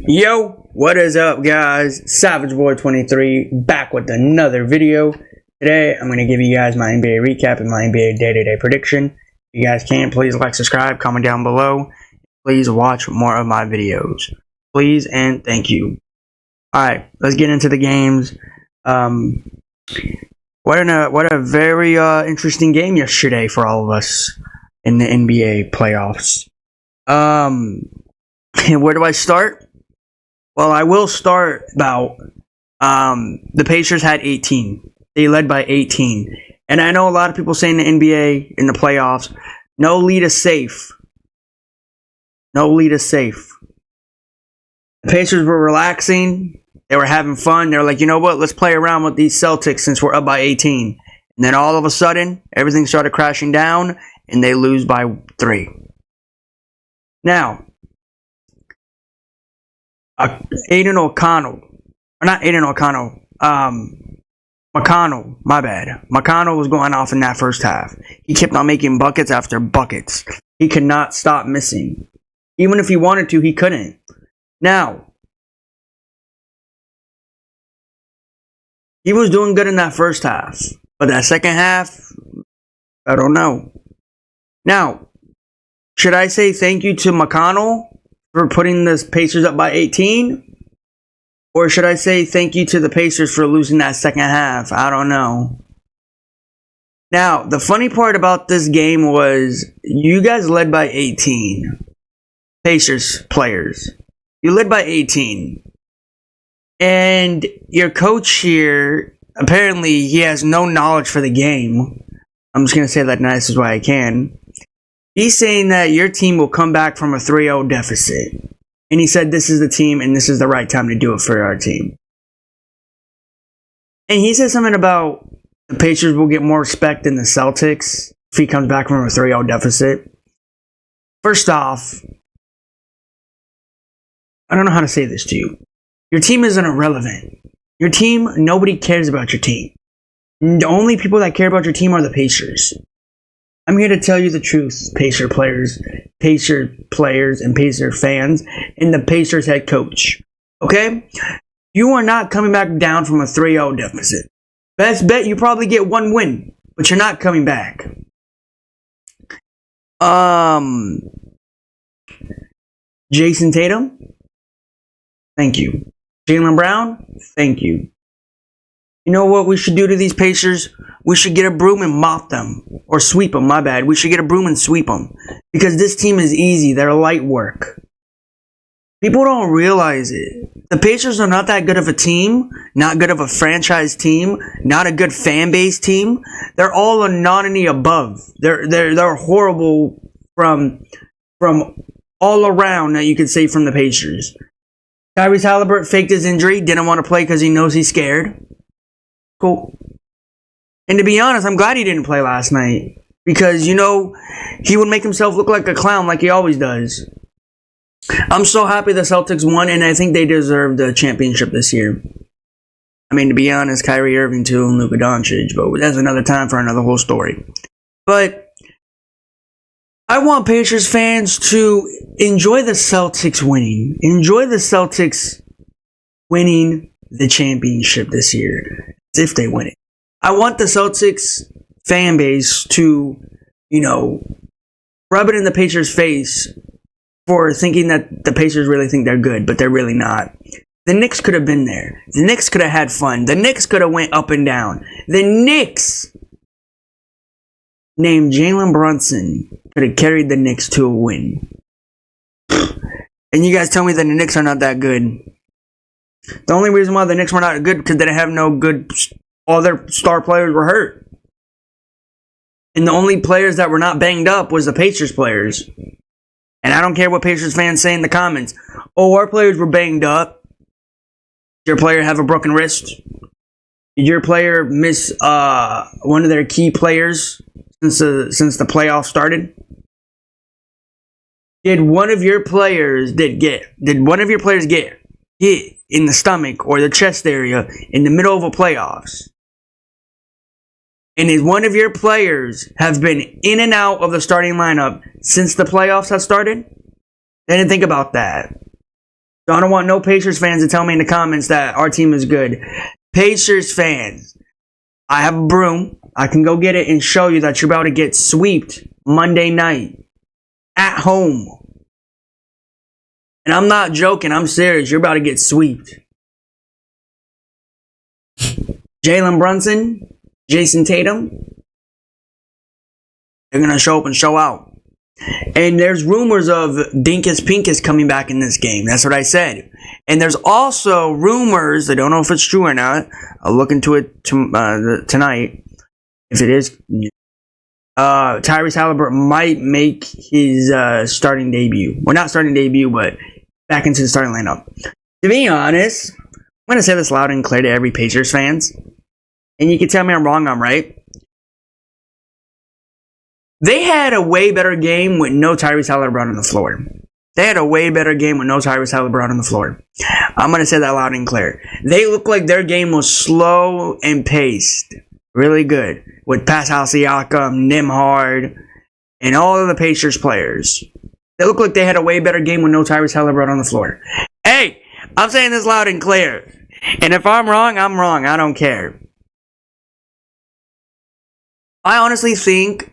Yo, what is up, guys? Savage Boy 23 back with another video. Today, I'm going to give you guys my NBA recap and my NBA day-to-day prediction. If you guys can, please like, subscribe, comment down below. Please watch more of my videos. Please and thank you. Alright, let's get into the games. What a very interesting game yesterday for all of us in the NBA playoffs. Where do I start? Well, I will start about the Pacers had 18. They led by 18. And I know a lot of people say in the NBA, in the playoffs, no lead is safe. No lead is safe. The Pacers were relaxing. They were having fun. They were like, you know what? Let's play around with these Celtics since we're up by 18. And then all of a sudden, everything started crashing down, and they lose by 3. Now, Aiden O'Connell, or not Aiden O'Connell, McConnell, my bad. McConnell was going off in that first half. He kept on making buckets after buckets. He could not stop missing. Even if he wanted to, he couldn't. Now, he was doing good in that first half, but that second half, I don't know. Now, should I say thank you to McConnell for putting the Pacers up by 18? Or should I say thank you to the Pacers for losing that second half? I don't know. Now, the funny part about this game was you guys led by 18. Pacers players. You led by 18. And your coach here, apparently he has no knowledge for the game. I'm just going to say that nice as way I can. He's saying that your team will come back from a 3-0 deficit. And he said this is the team and this is the right time to do it for our team. And he said something about the Pacers will get more respect than the Celtics if he comes back from a 3-0 deficit. First off, I don't know how to say this to you. Your team isn't irrelevant. Your team, nobody cares about your team. The only people that care about your team are the Pacers. I'm here to tell you the truth, Pacer players, and Pacer fans, and the Pacers head coach. Okay? You are not coming back down from a 3-0 deficit. Best bet, you probably get 1 win, but you're not coming back. Jason Tatum, thank you. Jaylen Brown, thank you. You know what we should do to these Pacers? We should get a broom and mop them. Or sweep them, my bad. We should get a broom and sweep them. Because this team is easy. They're light work. People don't realize it. The Pacers are not that good of a team. Not good of a franchise team. Not a good fan base team. They're all a none and the above. They're horrible from all around that you could say from the Pacers. Tyrese Halliburton faked his injury. Didn't want to play because he knows he's scared. Cool. And to be honest, I'm glad he didn't play last night. Because, you know, he would make himself look like a clown like he always does. I'm so happy the Celtics won, and I think they deserve the championship this year. I mean, to be honest, Kyrie Irving too and Luka Doncic, but that's another time for another whole story. But I want Pacers fans to enjoy the Celtics winning. Enjoy the Celtics winning the championship this year. If they win it. I want the Celtics fan base to, you know, rub it in the Pacers' face for thinking that the Pacers really think they're good, but they're really not. The Knicks could have been there. The Knicks could have had fun. The Knicks could have went up and down. The Knicks named Jalen Brunson could have carried the Knicks to a win. And you guys tell me that the Knicks are not that good. The only reason why the Knicks were not good because they didn't have no good. All their star players were hurt. And the only players that were not banged up was the Pacers players. And I don't care what Pacers fans say in the comments. Oh, our players were banged up. Did your player have a broken wrist? Did your player miss one of their key players since the playoffs started? Did one of your players get hit in the stomach or the chest area in the middle of a playoffs? And if one of your players have been in and out of the starting lineup since the playoffs have started, then think about that. So I don't want no Pacers fans to tell me in the comments that our team is good. Pacers fans, I have a broom. I can go get it and show you that you're about to get swept Monday night at home. And I'm not joking. I'm serious. You're about to get swept. Jalen Brunson, Jason Tatum, they're going to show up and show out. And there's rumors of Dinkus Pinkus coming back in this game. That's what I said. And there's also rumors, I don't know if it's true or not. I'll look into it tonight. If it is, Tyrese Halliburton might make his starting debut. Well, not starting debut, but back into the starting lineup. To be honest, I'm going to say this loud and clear to every Pacers fans. And you can tell me I'm wrong, I'm right. They had a way better game with no Tyrese Halliburton on the floor. They had a way better game with no Tyrese Halliburton on the floor. I'm going to say that loud and clear. They looked like their game was slow and paced. Really good. With Pascal Siakam, Nembhard, and all of the Pacers players. They looked like they had a way better game with no Tyrese Halliburton on the floor. Hey, I'm saying this loud and clear. And if I'm wrong, I'm wrong. I don't care. I honestly think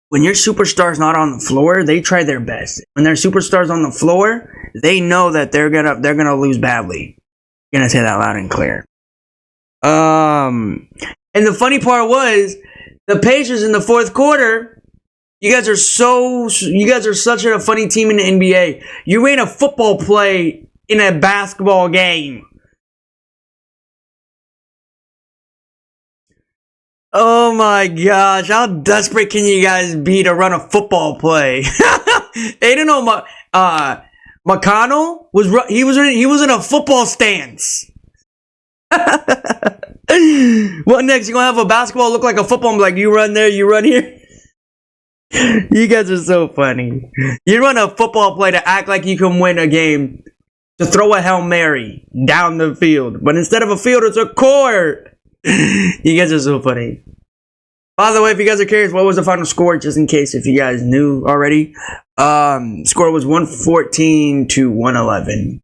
when your superstar's not on the floor, they try their best. When their superstar's on the floor, they know that they're gonna lose badly. I'm gonna say that loud and clear. And the funny part was the Pacers in the fourth quarter. You guys are such a funny team in the NBA. You ran a football play in a basketball game. Oh my gosh, how desperate can you guys be to run a football play? They didn't know McConnell was in a football stance. What next? You gonna have a basketball look like a football and be like, you run there, you run here? You guys are so funny. You run a football play to act like you can win a game, to throw a Hail Mary down the field. But instead of a field, it's a court. You guys are so funny. By the way, if you guys are curious, what was the final score? Just in case if you guys knew already. Score was 114-111.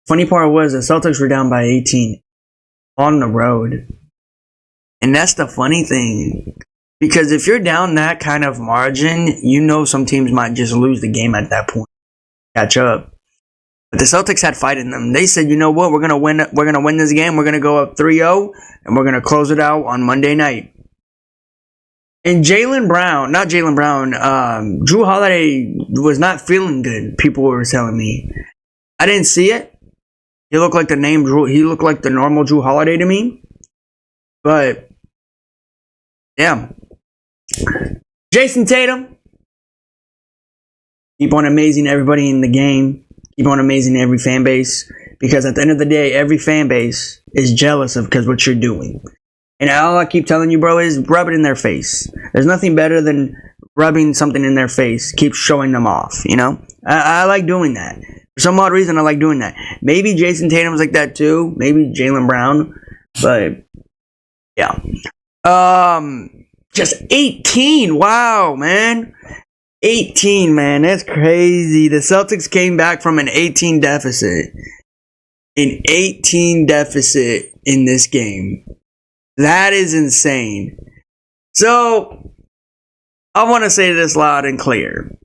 Funny part was the Celtics were down by 18 on the road. And that's the funny thing. Because if you're down that kind of margin, you know some teams might just lose the game at that point. Catch up. But the Celtics had fight in them. They said, you know what, we're gonna win this game. We're gonna go up 3-0 and we're gonna close it out on Monday night. And Jaylen Brown, Drew Holiday was not feeling good, people were telling me. I didn't see it. He looked like the normal Drew Holiday to me. But yeah. Jason Tatum, keep on amazing everybody in the game. Keep on amazing every fan base, because at the end of the day, every fan base is jealous of because what you're doing. And all I keep telling you, bro, is rub it in their face. There's nothing better than rubbing something in their face. Keep showing them off, you know? I like doing that. For some odd reason, I like doing that. Maybe Jason Tatum's like that too. Maybe Jaylen Brown. But, yeah. Just 18. Wow, man. 18, man, that's crazy. The Celtics came back from an 18 deficit. An 18 deficit in this game. That is insane. So, I want to say this loud and clear.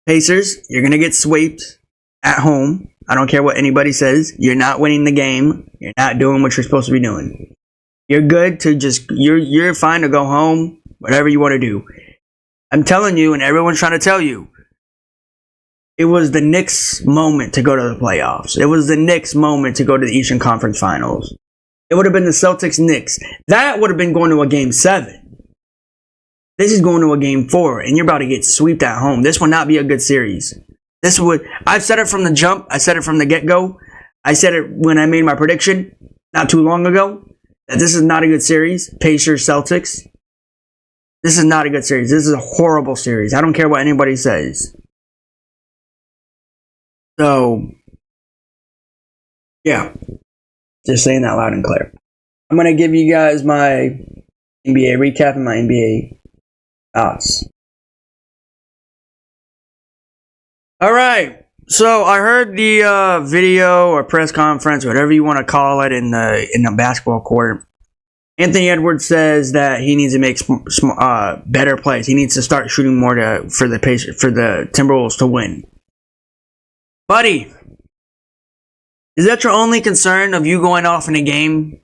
Pacers, you're going to get swept at home. I don't care what anybody says. You're not winning the game. You're not doing what you're supposed to be doing. You're good to you're fine to go home, whatever you want to do. I'm telling you, and everyone's trying to tell you, it was the Knicks' moment to go to the playoffs. It was the Knicks' moment to go to the Eastern Conference Finals. It would have been the Celtics-Knicks. That would have been going to a Game 7. This is going to a Game 4, and you're about to get swept at home. This will not be a good series. I've said it from the jump. I said it from the get-go. I said it when I made my prediction not too long ago. That this is not a good series. Pacers, Celtics. This is not a good series. This is a horrible series. I don't care what anybody says. So, yeah. Just saying that loud and clear. I'm going to give you guys my NBA recap and my NBA thoughts. All right. So I heard the video or press conference, whatever you want to call it, in the basketball court. Anthony Edwards says that he needs to make better plays. He needs to start shooting more for the Timberwolves to win. Buddy, is that your only concern of you going off in a game?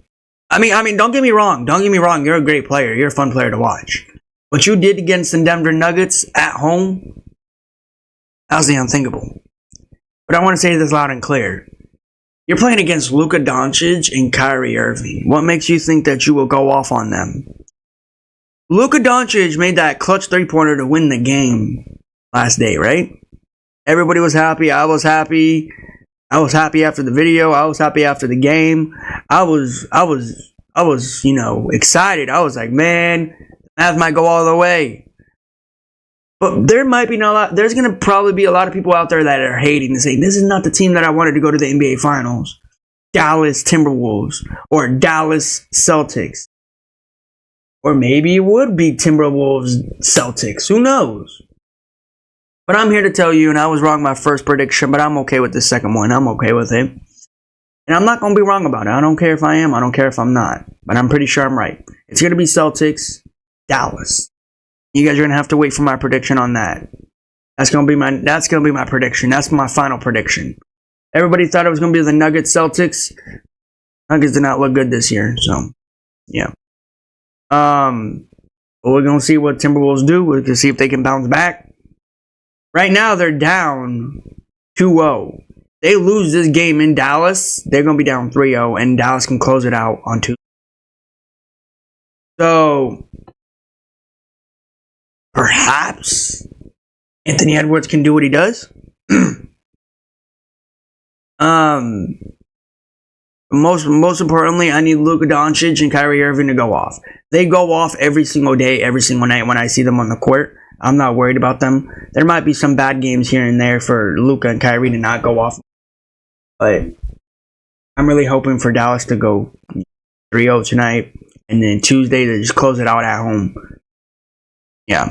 I mean, don't get me wrong. Don't get me wrong. You're a great player. You're a fun player to watch. What you did against the Denver Nuggets at home, that was the unthinkable. But I want to say this loud and clear. You're playing against Luka Doncic and Kyrie Irving. What makes you think that you will go off on them? Luka Doncic made that clutch three-pointer to win the game last day, right? Everybody was happy. I was happy. I was happy after the video. I was happy after the game. I was, excited. I was like, man, the Mavs might go all the way. But there might be there's going to probably be a lot of people out there that are hating and saying, this is not the team that I wanted to go to the NBA Finals. Dallas Timberwolves or Dallas Celtics. Or maybe it would be Timberwolves Celtics. Who knows? But I'm here to tell you, and I was wrong my first prediction, but I'm okay with the second one. I'm okay with it. And I'm not going to be wrong about it. I don't care if I am. I don't care if I'm not. But I'm pretty sure I'm right. It's going to be Celtics, Dallas. You guys are going to have to wait for my prediction on that. That's going to be my prediction. That's my final prediction. Everybody thought it was going to be the Nuggets Celtics. Nuggets did not look good this year, so yeah. We're going to see what Timberwolves do. We're going to see if they can bounce back. Right now they're down 2-0. They lose this game in Dallas, they're going to be down 3-0 and Dallas can close it out on 2. So perhaps Anthony Edwards can do what he does. Most importantly, I need Luka Doncic and Kyrie Irving to go off. They go off every single day, every single night when I see them on the court. I'm not worried about them. There might be some bad games here and there for Luka and Kyrie to not go off. But I'm really hoping for Dallas to go 3-0 tonight. And then Tuesday to just close it out at home. Yeah.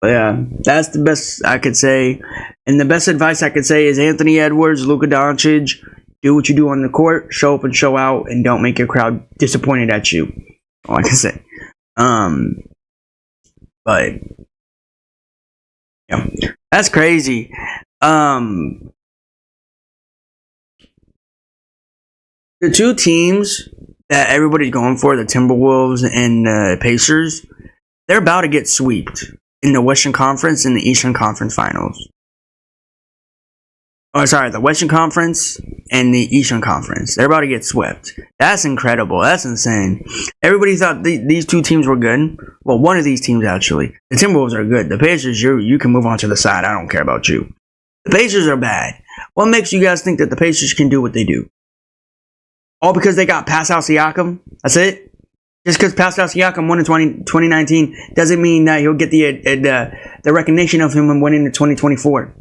But yeah, that's the best I could say. And the best advice I could say is Anthony Edwards, Luka Doncic, do what you do on the court, show up and show out, and don't make your crowd disappointed at you. All I can say. But yeah, that's crazy. The two teams that everybody's going for, the Timberwolves and the Pacers, they're about to get swept in the Western Conference and the Eastern Conference Finals. Oh, sorry, the Western Conference and the Eastern Conference. They're about to get swept. That's incredible. That's insane. Everybody thought these two teams were good. Well, one of these teams, actually. The Timberwolves are good. The Pacers, you can move on to the side. I don't care about you. The Pacers are bad. What makes you guys think that the Pacers can do what they do? All because they got Pascal Siakam? That's it? Just because Pascal Siakam won in 2019 doesn't mean that he'll get the recognition of him when winning in 2024.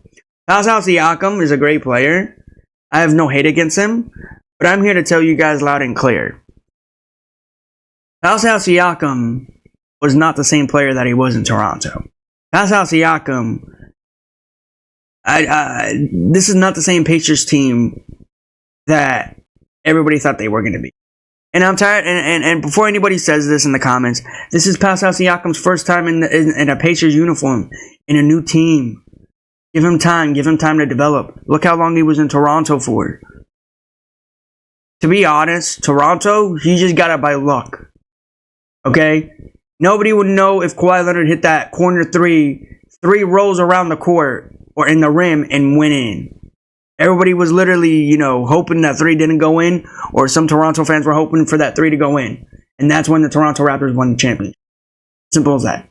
Pascal Siakam is a great player. I have no hate against him. But I'm here to tell you guys loud and clear. Pascal Siakam was not the same player that he was in Toronto. Pascal Siakam, this is not the same Pacers team that everybody thought they were going to be. And I'm tired, and before anybody says this in the comments, this is Pascal Siakam's first time in a Pacers uniform, in a new team. Give him time to develop. Look how long he was in Toronto for. To be honest, Toronto, he just got it by luck. Okay? Nobody would know if Kawhi Leonard hit that corner three rows around the court or in the rim and went in. Everybody was literally, hoping that three didn't go in, or some Toronto fans were hoping for that three to go in. And that's when the Toronto Raptors won the championship. Simple as that.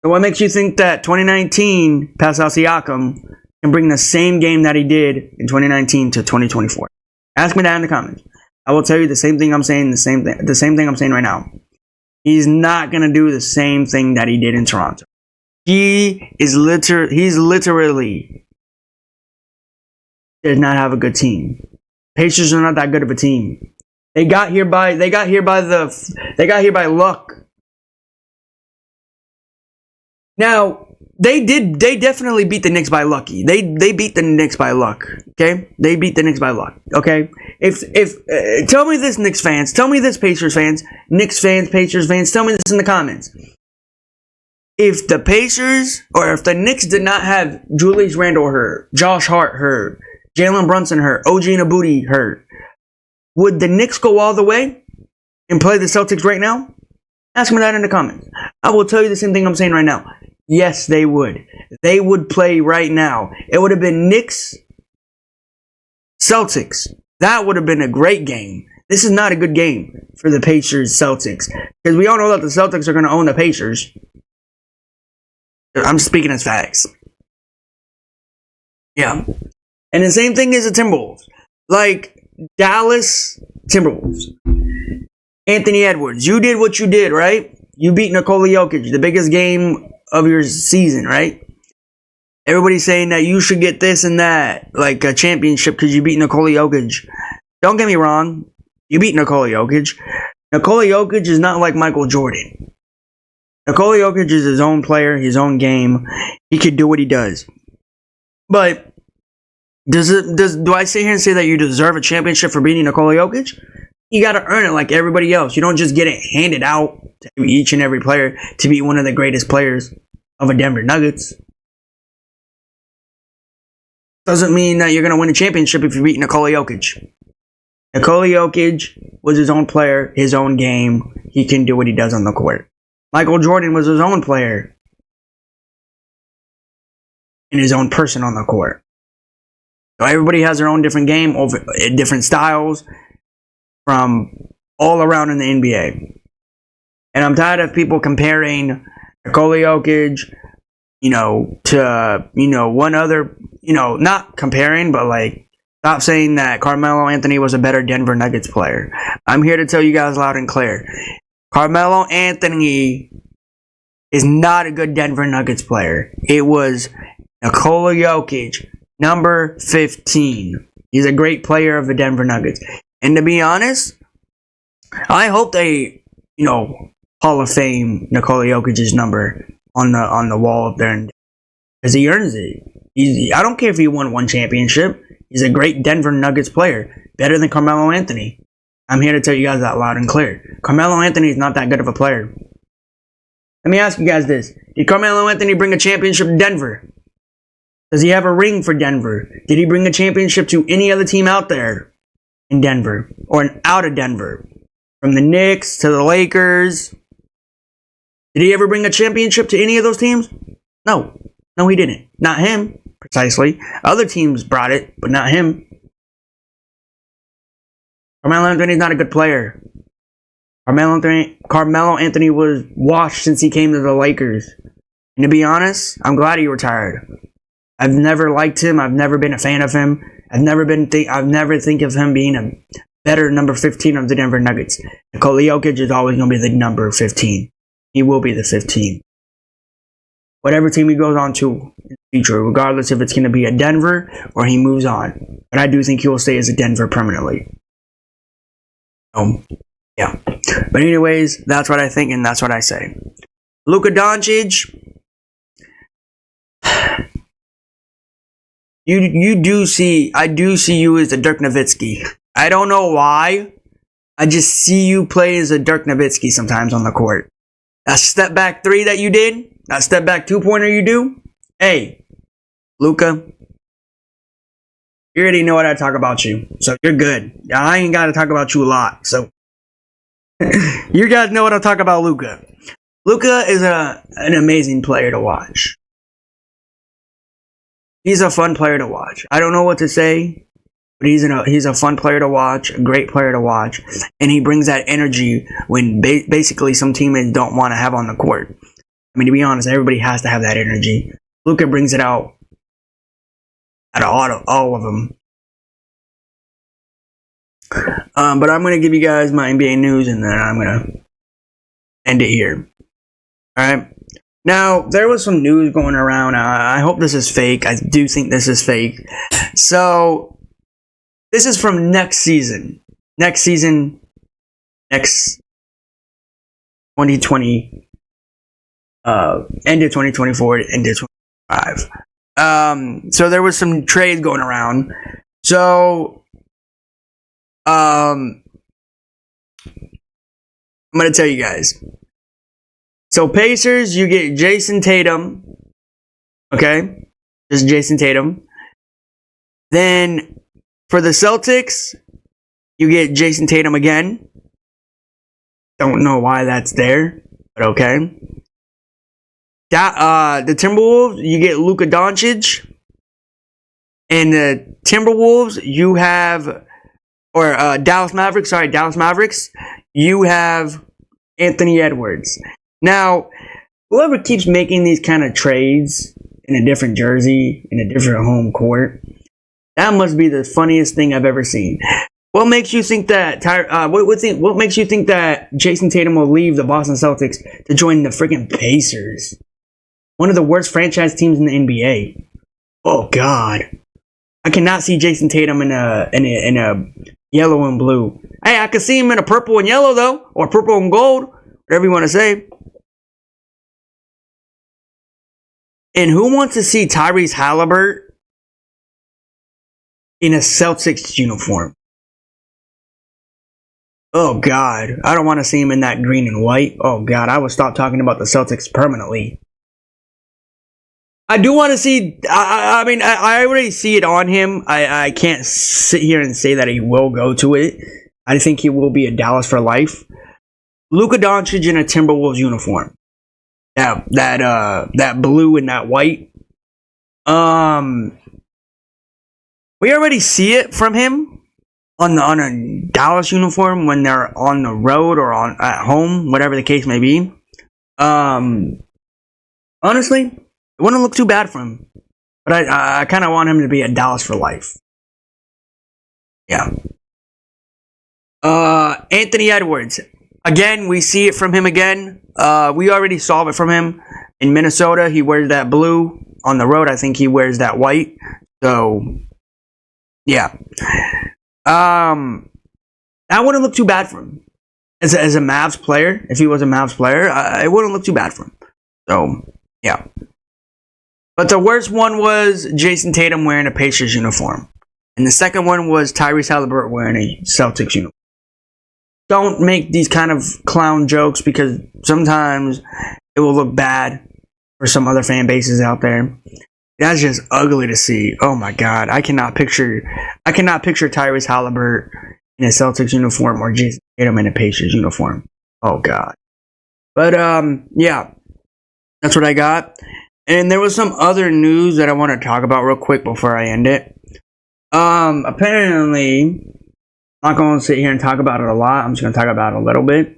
So what makes you think that 2019 Pascal Siakam can bring the same game that he did in 2019 to 2024? Ask me that in the comments. I will tell you the same thing I'm saying, the same thing I'm saying right now. He's not going to do the same thing that he did in Toronto. He's literally does not have a good team. Pacers are not that good of a team. They got here by luck. Now, they definitely beat the Knicks by lucky. They beat the Knicks by luck. Okay, they beat the Knicks by luck. Okay, if tell me this, Knicks fans, tell me this, Pacers fans, Knicks fans, Pacers fans, tell me this in the comments. If the Pacers or if the Knicks did not have Julius Randle hurt, Josh Hart hurt, Jalen Brunson hurt, OG Anunoby hurt, would the Knicks go all the way and play the Celtics right now? Ask me that in the comments. I will tell you the same thing I'm saying right now. Yes, they would. They would play right now. It would have been Knicks, Celtics. That would have been a great game. This is not a good game for the Pacers Celtics. Because we all know that the Celtics are going to own the Pacers. I'm speaking as facts. Yeah. And the same thing is the Timberwolves. Like Dallas Timberwolves. Anthony Edwards, you did what you did, right? You beat Nikola Jokic, the biggest game of your season, right? Everybody's saying that you should get this and that, like a championship because you beat Nikola Jokic. Don't get me wrong. You beat Nikola Jokic. Nikola Jokic is not like Michael Jordan. Nikola Jokic is his own player, his own game. He could do what he does. But do I sit here and say that you deserve a championship for beating Nikola Jokic? You got to earn it like everybody else. You don't just get it handed out to each and every player to be one of the greatest players of a Denver Nuggets. Doesn't mean that you're going to win a championship if you beat Nikola Jokic. Nikola Jokic was his own player, his own game. He can do what he does on the court. Michael Jordan was his own player and his own person on the court. So everybody has their own different game, different styles from all around in the NBA. And I'm tired of people comparing Nikola Jokic, to, one other, not comparing, but like, stop saying that Carmelo Anthony was a better Denver Nuggets player. I'm here to tell you guys loud and clear. Carmelo Anthony is not a good Denver Nuggets player. It was Nikola Jokic, number 15. He's a great player of the Denver Nuggets. And to be honest, I hope they, Hall of Fame Nikola Jokic's number on the wall up there, because he earns it. I don't care if he won one championship. He's a great Denver Nuggets player, better than Carmelo Anthony. I'm here to tell you guys that loud and clear. Carmelo Anthony is not that good of a player. Let me ask you guys this. Did Carmelo Anthony bring a championship to Denver? Does he have a ring for Denver? Did he bring a championship to any other team out there in Denver? Or out of Denver? From the Knicks to the Lakers? Did he ever bring a championship to any of those teams? No. No, he didn't. Not him, precisely. Other teams brought it, but not him. Carmelo Anthony is not a good player. Carmelo Anthony was washed since he came to the Lakers. And to be honest, I'm glad he retired. I've never liked him. I've never been a fan of him. I've never think of him being a better number 15 of the Denver Nuggets. Nikola Jokic is always going to be the number 15. He will be the 15. Whatever team he goes on to in the future, regardless if it's going to be a Denver or he moves on. But I do think he will stay as a Denver permanently. Yeah. But anyways, that's what I think and that's what I say. Luka Doncic, I do see you as a Dirk Nowitzki. I don't know why. I just see you play as a Dirk Nowitzki sometimes on the court. That step back 3 that you did, that step back 2-pointer you do. Hey, Luka, you already know what I talk about you, so you're good. I ain't got to talk about you a lot, so you guys know what I talk about Luka. Luka is an amazing player to watch. He's a fun player to watch. I don't know what to say, but he's a fun player to watch, a great player to watch, and he brings that energy when basically some teammates don't want to have on the court. I mean, to be honest, everybody has to have that energy. Luka brings it out of all of them. But I'm going to give you guys my NBA news, and then I'm going to end it here. Alright? Now, there was some news going around. I hope this is fake. I do think this is fake. So, this is from next season. Next 2020. End of 2024, end of 2025. So there was some trades going around. So, I'm going to tell you guys. So Pacers, you get Jason Tatum. Okay? Just Jason Tatum. Then for the Celtics, you get Jason Tatum again. Don't know why that's there, but okay. The Timberwolves, you get Luka Doncic. And the Timberwolves, you have, or Dallas Mavericks, you have Anthony Edwards. Now, whoever keeps making these kind of trades in a different jersey, in a different home court, that must be the funniest thing I've ever seen. What makes you think that what makes you think that Jason Tatum will leave the Boston Celtics to join the freaking Pacers? One of the worst franchise teams in the NBA. Oh God. I cannot see Jason Tatum in a yellow and blue. Hey, I could see him in a purple and yellow though, or purple and gold, whatever you want to say. And who wants to see Tyrese Halliburton in a Celtics uniform? Oh God, I don't want to see him in that green and white. Oh God, I would stop talking about the Celtics permanently. I do want to see. I mean, I already see it on him. I can't sit here and say that he will go to it. I think he will be a Dallas for life. Luka Doncic in a Timberwolves uniform. That blue and that white. We already see it from him on a Dallas uniform when they're on the road or at home, whatever the case may be. Honestly. It wouldn't look too bad for him. But I kind of want him to be a Dallas for life. Yeah. Anthony Edwards. Again, we see it from him again. We already saw it from him in Minnesota. He wears that blue. On the road, I think he wears that white. So, yeah. That wouldn't look too bad for him. As a Mavs player, if he was a Mavs player, it wouldn't look too bad for him. So, yeah. But the worst one was Jason Tatum wearing a Pacers uniform. And the second one was Tyrese Halliburton wearing a Celtics uniform. Don't make these kind of clown jokes because sometimes it will look bad for some other fan bases out there. That's just ugly to see. Oh my God. I cannot picture Tyrese Halliburton in a Celtics uniform or Jason Tatum in a Pacers uniform. Oh God. But yeah. That's what I got. And there was some other news that I want to talk about real quick before I end it. Apparently, I'm not going to sit here and talk about it a lot. I'm just going to talk about it a little bit.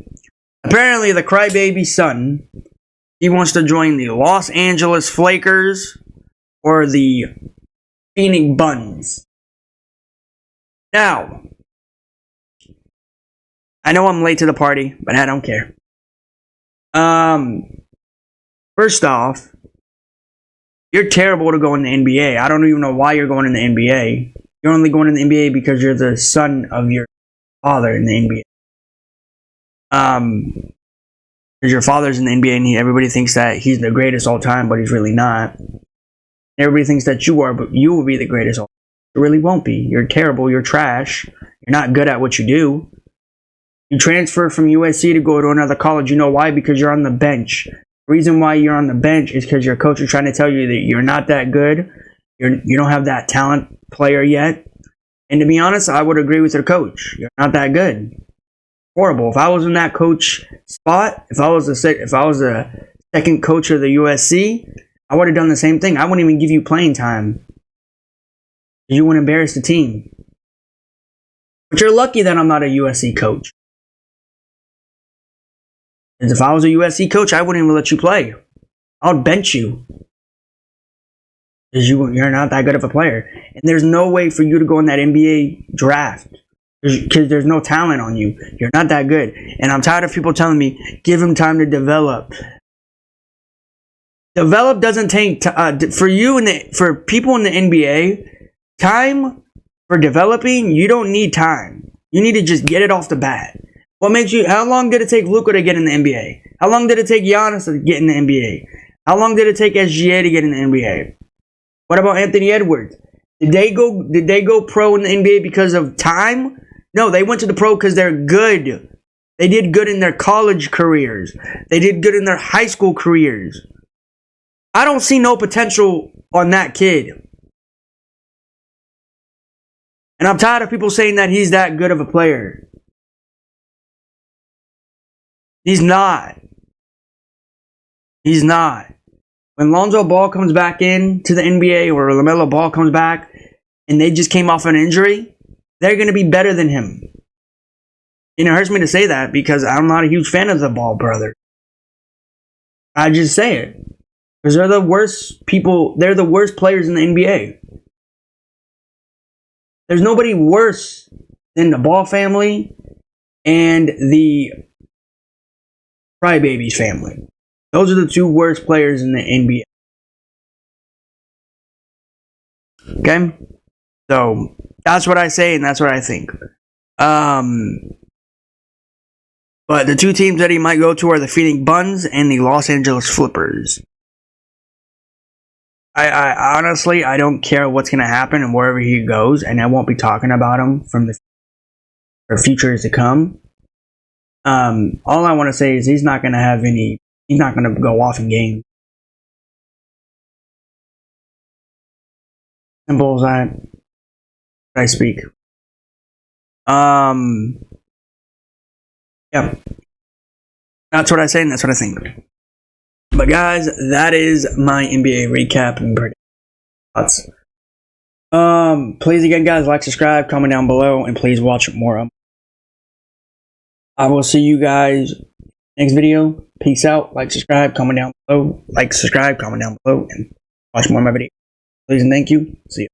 Apparently, the crybaby son, he wants to join the Los Angeles Flakers or the Phoenix Buns. Now, I know I'm late to the party, but I don't care. First off, you're terrible to go in the NBA. I don't even know why you're going in the NBA. You're only going in the NBA because you're the son of your father in the NBA. Because your father's in the NBA and everybody thinks that he's the greatest all time, but he's really not. Everybody thinks that you are, but you will be the greatest all time. You really won't be. You're terrible. You're trash. You're not good at what you do. You transfer from USC to go to another college. You know why? Because you're on the bench. The reason why you're on the bench is because your coach is trying to tell you that you're not that good. You don't have that talent player yet. And to be honest, I would agree with your coach. You're not that good. Horrible. If I was in that coach spot, if I was a second coach of the USC, I would have done the same thing. I wouldn't even give you playing time. You wouldn't embarrass the team. But you're lucky that I'm not a USC coach. Because if I was a USC coach, I wouldn't even let you play. I would bench you. Because you're not that good of a player. And there's no way for you to go in that NBA draft. Because there's no talent on you. You're not that good. And I'm tired of people telling me, give him time to develop. Develop doesn't take... for people in the NBA, time for developing, you don't need time. You need to just get it off the bat. How long did it take Luka to get in the NBA? How long did it take Giannis to get in the NBA? How long did it take SGA to get in the NBA? What about Anthony Edwards? Did they go pro in the NBA because of time? No, they went to the pro because they're good. They did good in their college careers. They did good in their high school careers. I don't see no potential on that kid. And I'm tired of people saying that he's that good of a player. He's not. He's not. When Lonzo Ball comes back into the NBA or LaMelo Ball comes back and they just came off an injury, they're going to be better than him. And it hurts me to say that because I'm not a huge fan of the Ball brothers. I just say it. Because they're the worst people. They're the worst players in the NBA. There's nobody worse than the Ball family and the Crybabies family. Those are the two worst players in the NBA. Okay? So, that's what I say and that's what I think. But the two teams that he might go to are the Phoenix Suns and the Los Angeles Clippers. I honestly, I don't care what's going to happen and wherever he goes, and I won't be talking about him from the futures to come. All I want to say is he's not going to go off in games. Simple as that. I speak. Yeah. That's what I say and that's what I think. But guys, that is my NBA recap and thoughts. Please again, guys, like, subscribe, comment down below, and please watch more. I will see you guys next video. Peace out. Like, subscribe, comment down below. Like, subscribe, comment down below, and watch more of my videos. Please and thank you. See you.